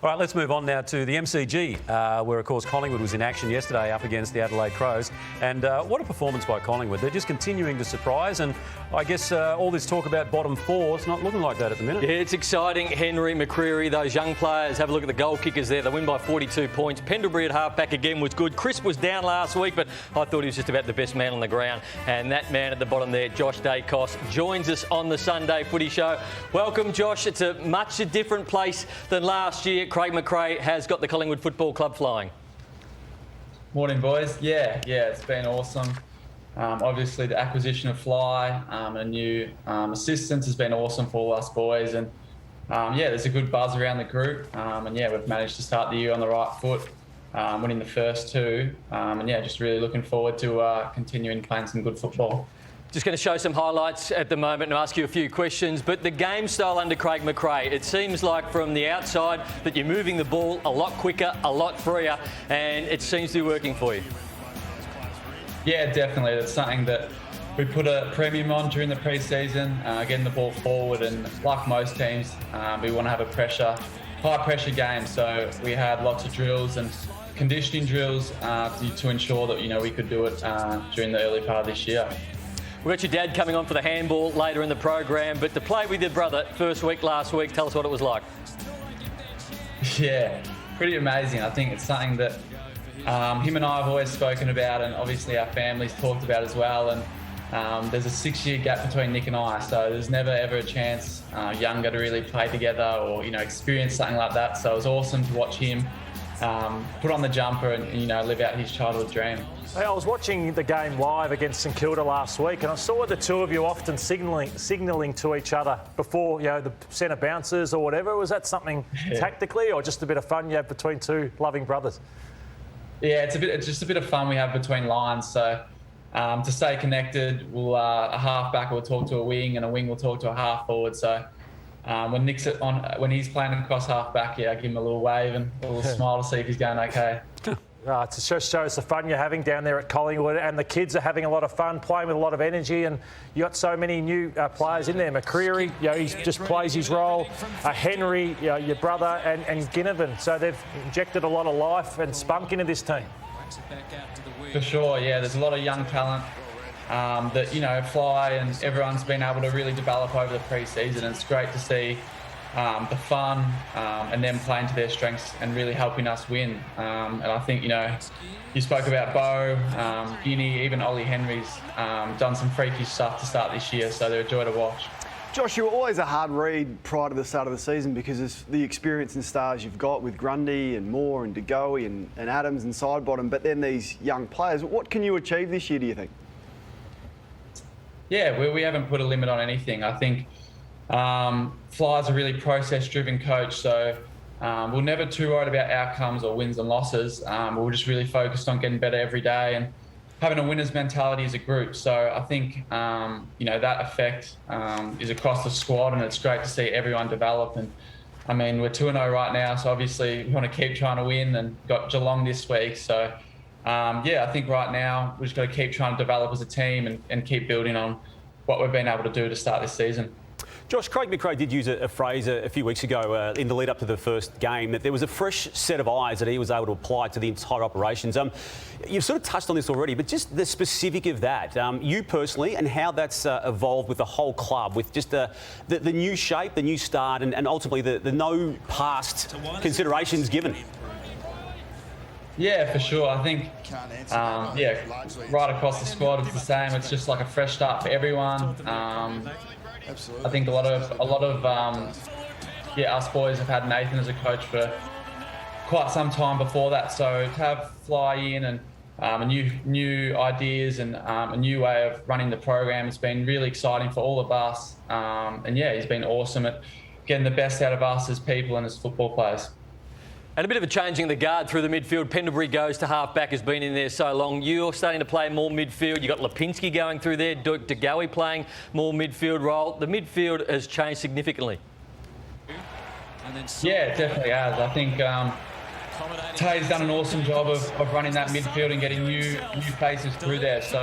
All right, let's move on now to the MCG, where, of course, Collingwood was in action yesterday up against the Adelaide Crows. And what a performance by Collingwood. They're just continuing to surprise. And I guess all this talk about bottom four, it's not looking like that at the minute. Yeah, it's exciting. Henry, McCreery, those young players. Have a look at the goal kickers there. They win by 42 points. Pendlebury at half-back again was good. Crisp was down last week, but I thought he was just about the best man on the ground. And that man at the bottom there, Josh Daicos, joins us on the Sunday Footy Show. Welcome, Josh. It's a much different place than last year. Craig McRae has got the Collingwood Football Club flying. Morning, boys. Yeah, it's been awesome. Obviously, the acquisition of Fly and new assistants has been awesome for all us boys. And there's a good buzz around the group. We've managed to start the year on the right foot, winning the first two. Just really looking forward to continuing playing some good football. Just going to show some highlights at the moment and ask you a few questions. But the game style under Craig McRae, it seems like from the outside that you're moving the ball a lot quicker, a lot freer, and it seems to be working for you. Yeah, definitely. That's something that we put a premium on during the pre-season, getting the ball forward. And like most teams, we want to have a high-pressure game. So we had lots of drills and conditioning drills to ensure that we could do it during the early part of this year. We've got your dad coming on for the handball later in the program, but to play with your brother first week last week, tell us what it was like. Yeah, pretty amazing. I think it's something that him and I have always spoken about, and obviously our families talked about as well. And there's a 6-year gap between Nick and I, so there's never ever a chance younger to really play together or experience something like that. So it was awesome to watch him put on the jumper and live out his childhood dream. Hey, I was watching the game live against St Kilda last week, and I saw the two of you often signalling to each other before the centre bounces or whatever. Was that something tactically, or just a bit of fun you have between two loving brothers? Yeah, it's just a bit of fun we have between lines. So to stay connected, a half-back will talk to a wing, and a wing will talk to a half-forward. So when he's playing across half-back, I give him a little wave and a little smile to see if he's going okay. It just shows the fun you're having down there at Collingwood, and the kids are having a lot of fun, playing with a lot of energy, and you got so many new players in there. McCreery, he just plays his role. Henry, your brother, and Ginnivan. So they've injected a lot of life and spunk into this team. For sure, yeah. There's a lot of young talent that Fly and everyone's been able to really develop over the pre-season. And it's great to see the fun and them playing to their strengths and really helping us win. And I think, you spoke about Bo, Guinea, even Ollie Henry's done some freaky stuff to start this year, so they're a joy to watch. Josh, you were always a hard read prior to the start of the season because of the experience and stars you've got with Grundy and Moore and De Goey and Adams and Sidebottom, but then these young players. What can you achieve this year, do you think? Yeah, we haven't put a limit on anything. I think Fly's a really process-driven coach, so we're never too worried about outcomes or wins and losses. We're just really focused on getting better every day and having a winner's mentality as a group. So I think, that effect is across the squad, and it's great to see everyone develop. And I mean, we're 2-0 right now, so obviously we want to keep trying to win, and got Geelong this week. So I think right now we've just got to keep trying to develop as a team and keep building on what we've been able to do to start this season. Josh, Craig McRae did use a phrase a few weeks ago in the lead up to the first game that there was a fresh set of eyes that he was able to apply to the entire operations. You've sort of touched on this already, but just the specific of that, you personally, and how that's evolved with the whole club, with just the new shape, the new start, and ultimately the no past considerations given. Yeah, for sure. I think, right across the squad, it's the same. It's just like a fresh start for everyone. I think a lot of us boys have had Nathan as a coach for quite some time before that. So to have Fly in and new ideas and a new way of running the program, it's been really exciting for all of us. He's been awesome at getting the best out of us as people and as football players. And a bit of a changing the guard through the midfield. Pendlebury goes to half-back, has been in there so long. You're starting to play more midfield. You've got Lipinski going through there, De Goey playing more midfield role. The midfield has changed significantly. Yeah, it definitely has. I think Tay's done an awesome job of running that midfield and getting new faces through there. So,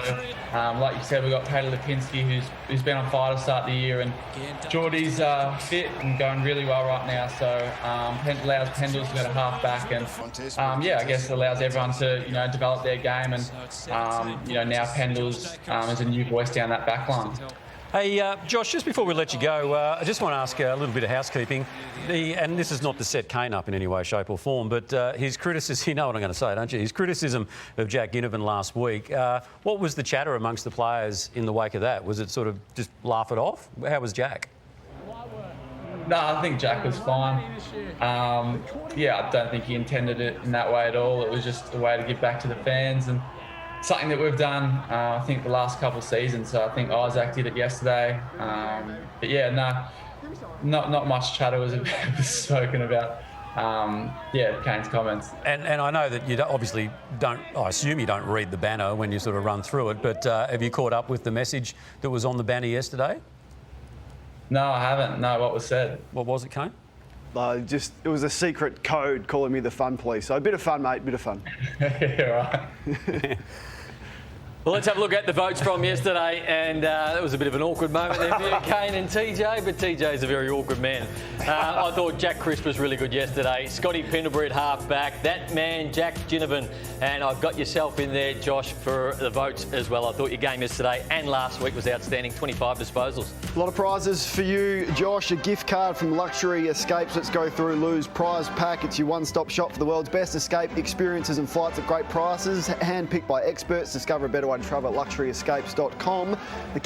like you said, we've got Taylor Lipinski, who's been on fire to start the year, and Geordie's fit and going really well right now. So, allows Pendles to go to half back, and I guess it allows everyone to develop their game, and now Pendles is a new voice down that back line. Hey, Josh, just before we let you go, I just want to ask a little bit of housekeeping. And this is not to set Kane up in any way, shape or form, but his criticism, you know what I'm going to say, don't you? His criticism of Jack Ginnivan last week. What was the chatter amongst the players in the wake of that? Was it sort of just laugh it off? How was Jack? No, I think Jack was fine. I don't think he intended it in that way at all. It was just a way to give back to the fans, and something that we've done, I think, the last couple of seasons. So I think Isaac did it yesterday. Not much chatter was spoken about. Kane's comments. And I know that you obviously don't, I assume you don't read the banner when you sort of run through it, but have you caught up with the message that was on the banner yesterday? No, I haven't. No, what was said? What was it, Kane? It was a secret code calling me the fun police. So a bit of fun, mate, bit of fun. Yeah, right. Well, let's have a look at the votes from yesterday, and that was a bit of an awkward moment there for Kane and TJ, but TJ's a very awkward man. I thought Jack Crisp was really good yesterday. Scotty Pendlebury at half-back. That man, Jack Ginnivan. And I've got yourself in there, Josh, for the votes as well. I thought your game yesterday and last week was outstanding. 25 disposals. A lot of prizes for you, Josh. A gift card from Luxury Escapes. Let's go through Lou's prize pack. It's your one-stop shop for the world's best escape experiences and flights at great prices. Hand-picked by experts. Discover a better way to travel at luxuryescapes.com. The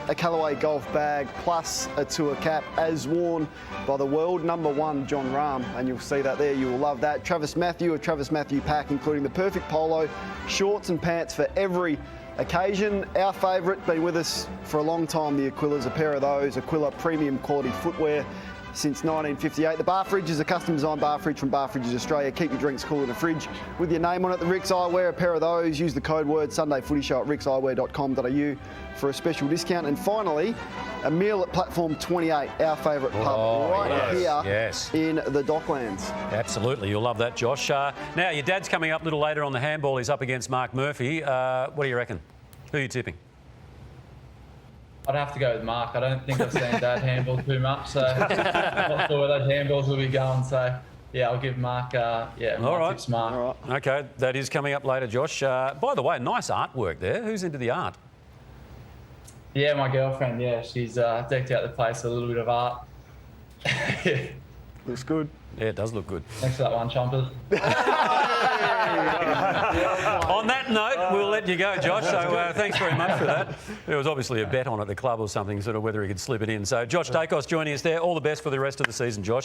a Callaway golf bag plus a tour cap as worn by the world #1 John Rahm, and you'll see that there. You will love that. Travis Matthew, a Travis Matthew pack, including the perfect polo, shorts and pants for every occasion. Our favourite, been with us for a long time, the Aquilas, a pair of those. Aquila premium quality footwear since 1958. The bar fridge is a custom designed bar fridge from Bar Fridges Australia. Keep your drinks cool in a fridge with your name on it. The Rick's Eyewear, a pair of those. Use the code word Sunday Footy Show at rickseyewear.com.au for a special discount. And finally, a meal at Platform 28, our favourite pub here in the Docklands. Absolutely, you'll love that, Josh. Now, your dad's coming up a little later on the handball. He's up against Mark Murphy. What do you reckon? Who are you tipping? I'd have to go with Mark. I don't think I've seen Dad handball too much, so I'm not sure where those handballs will be going. So, I'll give Mark, All right. Tips Mark. All right. Okay, that is coming up later, Josh. By the way, nice artwork there. Who's into the art? Yeah, my girlfriend, she's decked out the place with a little bit of art. Looks good. Yeah, it does look good. Thanks for that one, Chompers. On that note, we'll let you go, Josh. So thanks very much for that. There was obviously a bet on at the club or something, sort of whether he could slip it in. So Josh Daicos joining us there. All the best for the rest of the season, Josh.